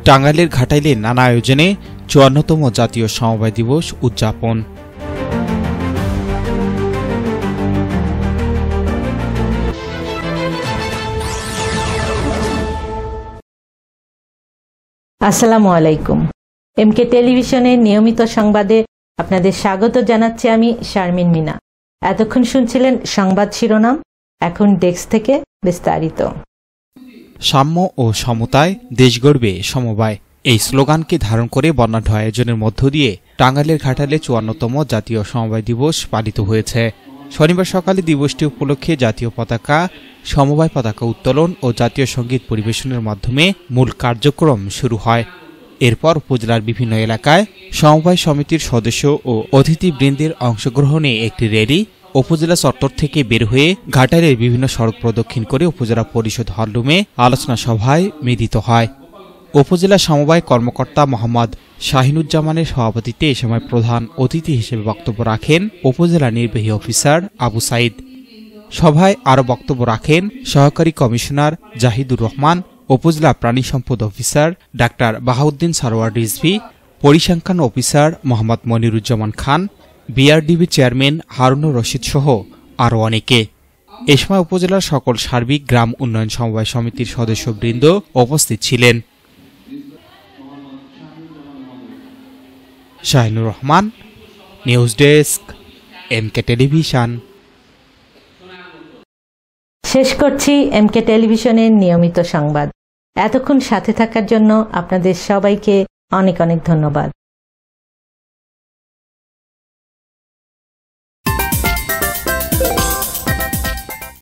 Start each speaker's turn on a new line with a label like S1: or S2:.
S1: টাঙ্গাইলের ঘাটাইলে নানা আয়োজনে ৫৪তম জাতীয় সমবায় দিবস উদযাপন।
S2: আসসালামু আলাইকুম। এমকে টেলিভিশনের নিয়মিত সংবাদে আপনাদের স্বাগত জানাচ্ছি আমি শারমিন মিনা। এতক্ষণ শুনছিলেন সংবাদ শিরোনাম, এখন ডেস্ক থেকে বিস্তারিত।
S1: সাম্য ও সমতায় দেশ গড়বে সমবায়, এই স্লোগানকে ধারণ করে বর্ণাঢ্য আয়োজনের মধ্য দিয়ে টাঙ্গাইলের ঘাটাইলে ৫৪তম জাতীয় সমবায় দিবস পালিত হয়েছে। শনিবার সকালে দিবসটি উপলক্ষে জাতীয় পতাকা, সমবায় পতাকা উত্তোলন ও জাতীয় সঙ্গীত পরিবেশনের মাধ্যমে মূল কার্যক্রম শুরু হয়। এরপর উপজেলার বিভিন্ন এলাকায় সমবায় সমিতির সদস্য ও অতিথিবৃন্দের অংশগ্রহণে একটি র্যালি উপজেলা চত্বর থেকে বের হয়ে ঘাটাইলের বিভিন্ন সড়ক প্রদক্ষিণ করে উপজেলা পরিষদ হলরুমে আলোচনা সভায় মিলিত হয়। উপজেলা সমবায় কর্মকর্তা মোহাম্মদ শাহিনুজ্জামানের সভাপতিত্বে এ সময় প্রধান অতিথি হিসেবে বক্তব্য রাখেন উপজেলা নির্বাহী অফিসার আবু সাইদ। সভায় আরও বক্তব্য রাখেন সহকারী কমিশনার জাহিদুর রহমান, উপজেলা প্রাণী সম্পদ অফিসার ডাক্তার বাহাউদ্দিন সারোয়ার রিজভী, পরিসংখ্যান অফিসার মোহাম্মদ মনিরুজ্জামান খান, বিআরডিবি চেয়ারম্যান হারুনুর রশিদ সহ আরও অনেকে। এ সময় উপজেলার সকল সার্বিক গ্রাম উন্নয়ন সমবায় সমিতির সদস্যবৃন্দ উপস্থিত ছিলেন। Shahinur Rahman, news desk, MK television.
S2: শেষ করছি এমকে টেলিভিশনের নিয়মিত সংবাদ। এতক্ষণ সাথে থাকার জন্য আপনাদের সবাইকে অনেক অনেক ধন্যবাদ।